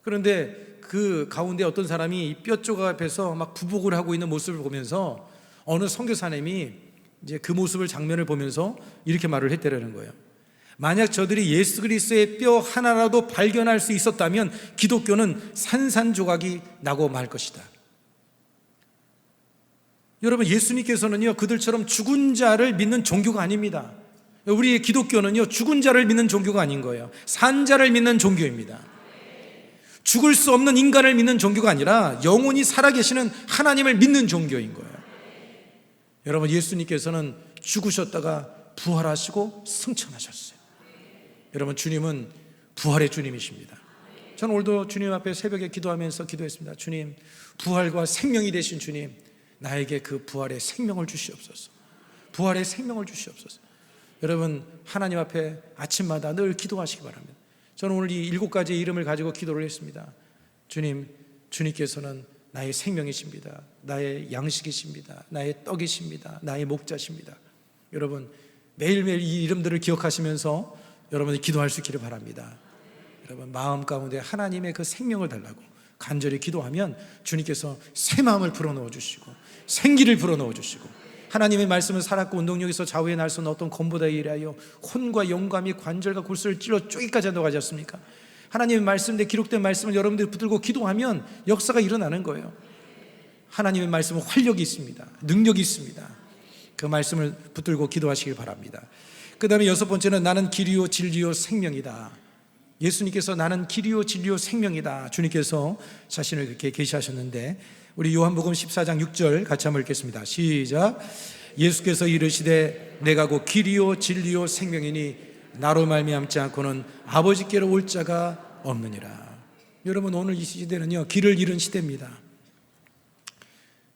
그런데 그 가운데 어떤 사람이 이 뼈조각 앞에서 막 부복을 하고 있는 모습을 보면서 어느 선교사님이 이제 그 모습을 장면을 보면서 이렇게 말을 했다라는 거예요. 만약 저들이 예수 그리스도의 뼈 하나라도 발견할 수 있었다면 기독교는 산산조각이 나고 말 것이다. 여러분, 예수님께서는요 그들처럼 죽은 자를 믿는 종교가 아닙니다. 우리의 기독교는요 죽은 자를 믿는 종교가 아닌 거예요. 산 자를 믿는 종교입니다. 죽을 수 없는 인간을 믿는 종교가 아니라 영원히 살아계시는 하나님을 믿는 종교인 거예요. 여러분, 예수님께서는 죽으셨다가 부활하시고 승천하셨어요. 여러분, 주님은 부활의 주님이십니다. 저는 오늘도 주님 앞에 새벽에 기도하면서 기도했습니다. 주님, 부활과 생명이 되신 주님, 나에게 그 부활의 생명을 주시옵소서. 부활의 생명을 주시옵소서. 여러분, 하나님 앞에 아침마다 늘 기도하시기 바랍니다. 저는 오늘 이 7가지의 이름을 가지고 기도를 했습니다. 주님, 주님께서는 나의 생명이십니다. 나의 양식이십니다. 나의 떡이십니다. 나의 목자십니다. 여러분, 매일매일 이 이름들을 기억하시면서 여러분이 기도할 수 있기를 바랍니다. 여러분, 마음 가운데 하나님의 그 생명을 달라고 간절히 기도하면 주님께서 새 마음을 불어넣어 주시고 생기를 불어넣어 주시고, 하나님의 말씀을 살았고 운동력에서 좌우에 날 수 없는 어떤 검보다 일하여 혼과 영감이 관절과 골수를 찔러 쪼기까지 한다고 하지 않습니까? 하나님의 말씀에 기록된 말씀을 여러분들이 붙들고 기도하면 역사가 일어나는 거예요. 하나님의 말씀은 활력이 있습니다. 능력이 있습니다. 그 말씀을 붙들고 기도하시길 바랍니다. 그 다음에 여섯 번째는 나는 길이요 진리요 생명이다. 예수님께서 나는 길이요 진리요 생명이다, 주님께서 자신을 그렇게 계시하셨는데, 우리 요한복음 14장 6절 같이 한번 읽겠습니다. 시작. 예수께서 이르시되 내가 곧 길이요 진리요 생명이니 나로 말미암지 않고는 아버지께로 올 자가 없느니라. 여러분, 오늘 이 시대는요, 길을 잃은 시대입니다.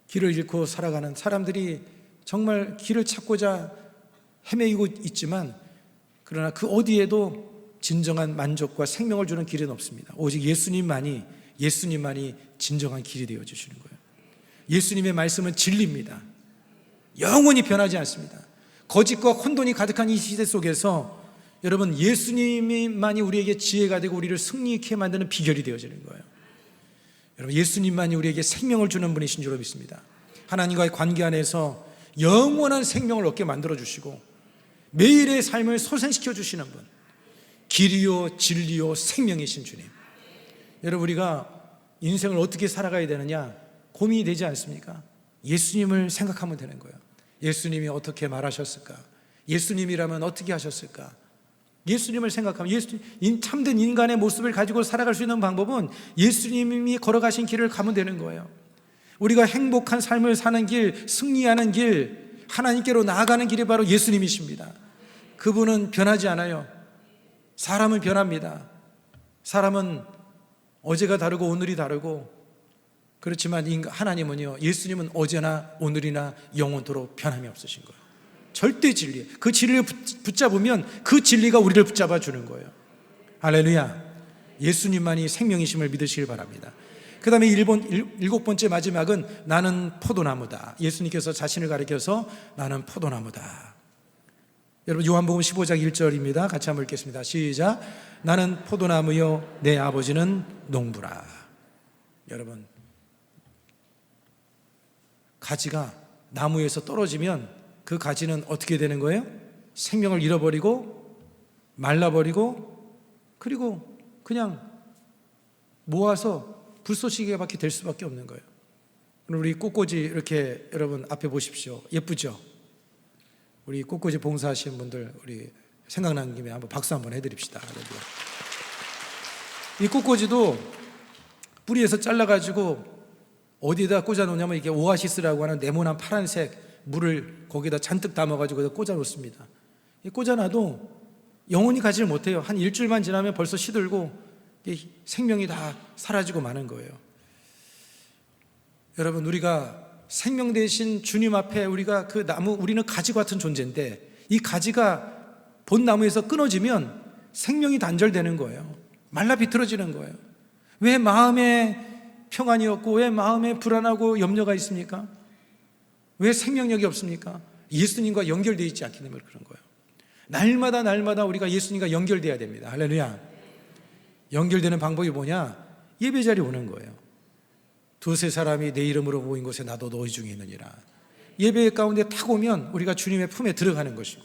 길을 잃고 살아가는 사람들이 정말 길을 찾고자 헤매이고 있지만, 그러나 그 어디에도 진정한 만족과 생명을 주는 길은 없습니다. 오직 예수님만이 진정한 길이 되어 주시는 거예요. 예수님의 말씀은 진리입니다. 영원히 변하지 않습니다. 거짓과 혼돈이 가득한 이 시대 속에서 여러분, 예수님만이 우리에게 지혜가 되고 우리를 승리케 만드는 비결이 되어지는 거예요. 여러분, 예수님만이 우리에게 생명을 주는 분이신 줄로 믿습니다. 하나님과의 관계 안에서 영원한 생명을 얻게 만들어 주시고 매일의 삶을 소생시켜 주시는 분, 길이요 진리요 생명이신 주님. 여러분, 우리가 인생을 어떻게 살아가야 되느냐 고민이 되지 않습니까? 예수님을 생각하면 되는 거예요. 예수님이 어떻게 말하셨을까? 예수님이라면 어떻게 하셨을까? 예수님을 생각하면, 참된 인간의 모습을 가지고 살아갈 수 있는 방법은 예수님이 걸어가신 길을 가면 되는 거예요. 우리가 행복한 삶을 사는 길, 승리하는 길, 하나님께로 나아가는 길이 바로 예수님이십니다. 그분은 변하지 않아요. 사람은 변합니다. 사람은 어제가 다르고 오늘이 다르고, 그렇지만 하나님은요, 예수님은 어제나 오늘이나 영원토록 변함이 없으신 거예요. 절대 진리, 그 진리를 붙잡으면 그 진리가 우리를 붙잡아 주는 거예요. 할렐루야. 예수님만이 생명이심을 믿으시길 바랍니다. 그 다음에 일곱 번째 마지막은 나는 포도나무다. 예수님께서 자신을 가리켜서 나는 포도나무다. 여러분, 요한복음 15장 1절입니다. 같이 한번 읽겠습니다. 시작. 나는 포도나무요 내 아버지는 농부라. 여러분, 가지가 나무에서 떨어지면 그 가지는 어떻게 되는 거예요? 생명을 잃어버리고 말라버리고, 그리고 그냥 모아서 불쏘시개밖에 될 수밖에 없는 거예요. 우리 꽃꽂이 이렇게 여러분 앞에 보십시오. 예쁘죠? 우리 꽃꽂이 봉사하시는 분들, 우리 생각나는 김에 한번 박수 한번 해드립시다. 이 꽃꽂이도 뿌리에서 잘라가지고 어디다 꽂아 놓냐면, 이게 오아시스라고 하는 네모난 파란색 물을 거기다 잔뜩 담아가지고 꽂아 놓습니다. 꽂아놔도 영원히 가지를 못해요. 한 일주일만 지나면 벌써 시들고 생명이 다 사라지고 마는 거예요. 여러분, 우리가 생명 대신 주님 앞에 우리가 그 나무, 우리는 가지 같은 존재인데, 이 가지가 본 나무에서 끊어지면 생명이 단절되는 거예요. 말라 비틀어지는 거예요. 왜 마음에 평안이 없고 왜 마음에 불안하고 염려가 있습니까? 왜 생명력이 없습니까? 예수님과 연결되어 있지 않기 때문에 그런 거예요. 날마다 우리가 예수님과 연결돼야 됩니다. 할렐루야. 연결되는 방법이 뭐냐? 예배 자리에 오는 거예요. 두세 사람이 내 이름으로 모인 곳에 나도 너희 중에 있느니라. 예배 가운데 탁 오면 우리가 주님의 품에 들어가는 것이고,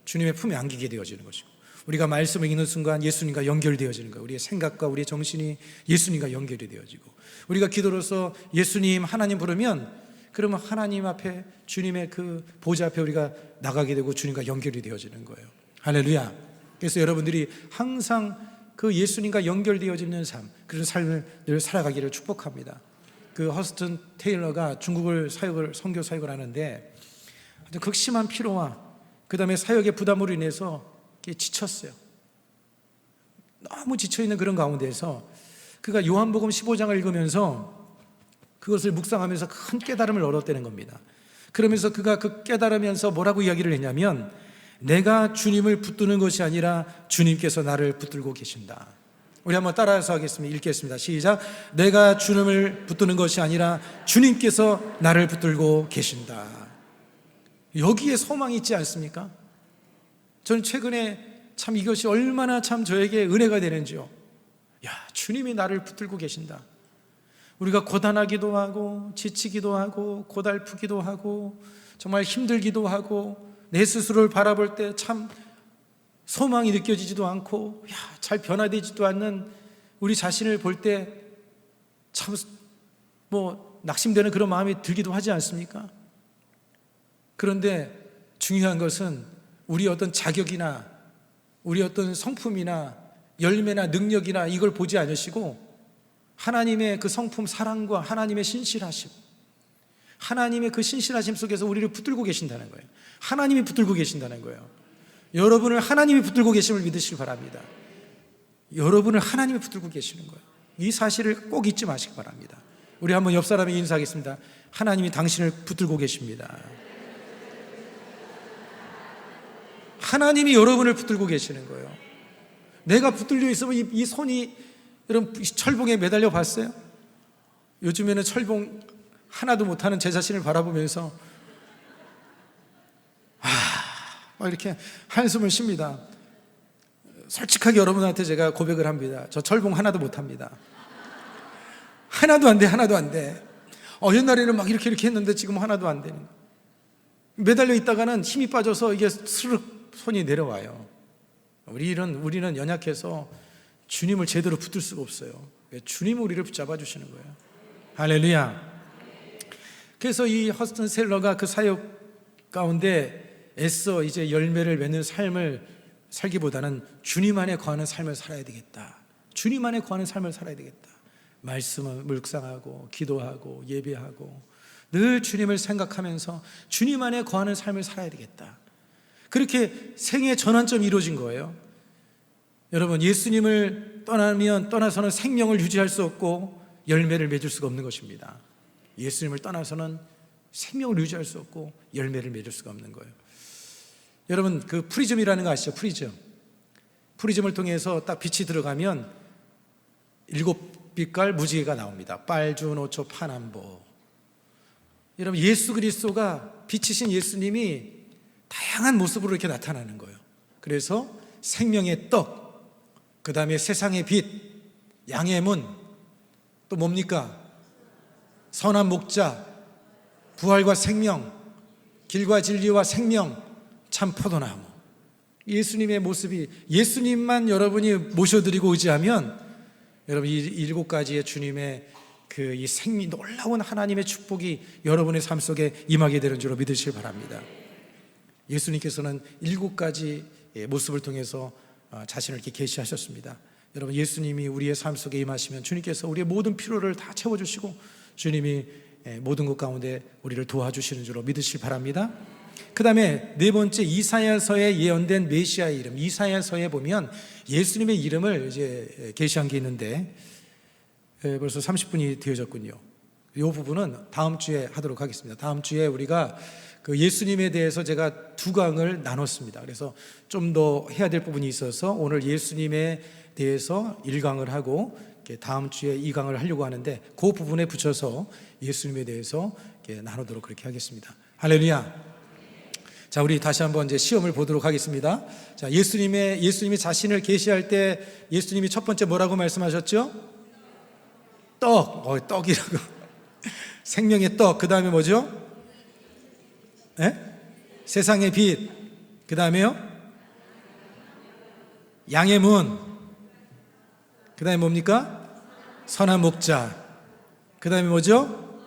주님의 품에 안기게 되어지는 것이고, 우리가 말씀을 읽는 순간 예수님과 연결되어지는 거예요. 우리의 생각과 우리의 정신이 예수님과 연결이 되어지고, 우리가 기도로서 예수님, 하나님 부르면, 그러면 하나님 앞에, 주님의 그 보좌 앞에 우리가 나가게 되고 주님과 연결이 되어지는 거예요. 할렐루야. 그래서 여러분들이 항상 그 예수님과 연결되어지는 삶, 그런 삶을 늘 살아가기를 축복합니다. 그 허스턴 테일러가 중국을 선교 사역을 하는데, 아주 극심한 피로와 그 다음에 사역의 부담으로 인해서 지쳤어요. 너무 지쳐있는 그런 가운데에서 그가 요한복음 15장을 읽으면서 그것을 묵상하면서 큰 깨달음을 얻었다는 겁니다. 그러면서 그가 그 깨달으면서 뭐라고 이야기를 했냐면, 내가 주님을 붙드는 것이 아니라 주님께서 나를 붙들고 계신다. 우리 한번 따라서 하겠습니다. 읽겠습니다. 시작. 내가 주님을 붙드는 것이 아니라 주님께서 나를 붙들고 계신다. 여기에 소망이 있지 않습니까? 저는 최근에 참 이것이 얼마나 참 저에게 은혜가 되는지요. 야, 주님이 나를 붙들고 계신다. 우리가 고단하기도 하고 지치기도 하고 고달프기도 하고 정말 힘들기도 하고 내 스스로를 바라볼 때 참 소망이 느껴지지도 않고 잘 변화되지도 않는 우리 자신을 볼 때 참 낙심되는 그런 마음이 들기도 하지 않습니까? 그런데 중요한 것은 우리 어떤 자격이나 우리 어떤 성품이나 열매나 능력이나 이걸 보지 않으시고 하나님의 그 성품 사랑과 하나님의 신실하심, 하나님의 그 신실하심 속에서 우리를 붙들고 계신다는 거예요. 하나님이 붙들고 계신다는 거예요. 여러분을 하나님이 붙들고 계심을 믿으시기 바랍니다. 여러분을 하나님이 붙들고 계시는 거예요. 이 사실을 꼭 잊지 마시기 바랍니다. 우리 한번 옆 사람에게 인사하겠습니다. 하나님이 당신을 붙들고 계십니다. 하나님이 여러분을 붙들고 계시는 거예요. 내가 붙들려 있으면 이 손이 여러분 철봉에 매달려 봤어요? 요즘에는 철봉 하나도 못하는 제 자신을 바라보면서 막 이렇게 한숨을 쉽니다. 솔직하게 여러분한테 제가 고백을 합니다. 저 철봉 하나도 못합니다. 하나도 안 돼, 하나도 안 돼. 옛날에는 막 이렇게 했는데 지금 하나도 안 되는 거예요. 매달려 있다가는 힘이 빠져서 이게 스르륵 손이 내려와요. 우리는 연약해서 주님을 제대로 붙들 수가 없어요. 주님이 우리를 붙잡아 주시는 거예요. 할렐루야. 그래서 이 허스턴 셀러가 그 사역 가운데 애써 이제 열매를 맺는 삶을 살기보다는 주님 안에 거하는 삶을 살아야 되겠다. 주님 안에 거하는 삶을 살아야 되겠다. 말씀을 묵상하고 기도하고 예배하고 늘 주님을 생각하면서 주님 안에 거하는 삶을 살아야 되겠다. 그렇게 생애의 전환점이 이루어진 거예요. 여러분, 예수님을 떠나서는 생명을 유지할 수 없고 열매를 맺을 수가 없는 것입니다. 예수님을 떠나서는 생명을 유지할 수 없고 열매를 맺을 수가 없는 거예요. 여러분, 그 프리즘이라는 거 아시죠? 프리즘을 통해서 딱 빛이 들어가면 7빛깔 무지개가 나옵니다. 빨주, 노초, 파남보. 여러분, 예수 그리스도가 빛이신 예수님이 다양한 모습으로 이렇게 나타나는 거예요. 그래서 생명의 떡, 그 다음에 세상의 빛, 양의 문, 또 뭡니까? 선한 목자, 부활과 생명, 길과 진리와 생명, 참 포도나무. 예수님의 모습이, 예수님만 여러분이 모셔드리고 의지하면 여러분 이 7가지의 주님의 이 놀라운 하나님의 축복이 여러분의 삶 속에 임하게 되는 줄로 믿으시기 바랍니다. 예수님께서는 7가지 모습을 통해서 자신을 이렇게 계시하셨습니다. 여러분, 예수님이 우리의 삶 속에 임하시면 주님께서 우리의 모든 필요를 다 채워주시고 주님이 모든 것 가운데 우리를 도와주시는 줄로 믿으시기 바랍니다. 그 다음에 네 번째, 이사야서에 예언된 메시아의 이름. 이사야서에 보면 예수님의 이름을 이제 계시한 게 있는데 벌써 30분이 되어졌군요. 이 부분은 다음 주에 하도록 하겠습니다. 다음 주에 우리가 그 예수님에 대해서 제가 2강을 나눴습니다. 그래서 좀 더 해야 될 부분이 있어서 오늘 예수님에 대해서 1강을 하고 다음 주에 2강을 하려고 하는데 그 부분에 붙여서 예수님에 대해서 나누도록 그렇게 하겠습니다. 할렐루야. 자, 우리 다시 한번 이제 시험을 보도록 하겠습니다. 자, 예수님이 자신을 계시할 때 예수님이 첫 번째 뭐라고 말씀하셨죠? 떡이라고. 생명의 떡. 그 다음에 뭐죠? 세상의 빛. 그 다음에요? 양의 문. 그 다음에 뭡니까? 선한 목자. 그 다음에 뭐죠?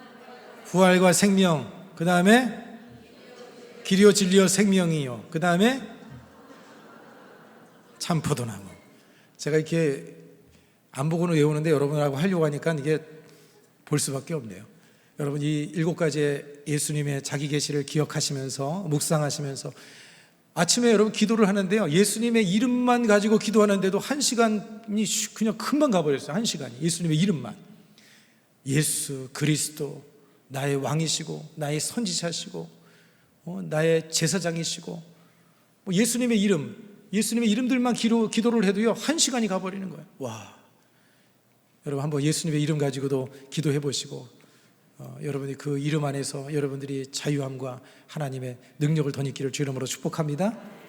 부활과 생명. 그 다음에 길이요 진리요 생명이요. 그 다음에 참 포도나무. 제가 이렇게 안 보고는 외우는데 여러분하고 하려고 하니까 이게 볼 수밖에 없네요. 여러분, 이 7가지의 예수님의 자기 계시를 기억하시면서 묵상하시면서 아침에 여러분 기도를 하는데요, 예수님의 이름만 가지고 기도하는데도 1시간이 그냥 금방 가버렸어요. 1시간이 예수님의 이름만. 예수 그리스도, 나의 왕이시고 나의 선지자시고 나의 제사장이시고 예수님의 이름들만 기도를 해도요 1시간이 가버리는 거예요. 와, 여러분 한번 예수님의 이름 가지고도 기도해 보시고 여러분이 그 이름 안에서 여러분들이 자유함과 하나님의 능력을 덧입기를 주 이름으로 축복합니다.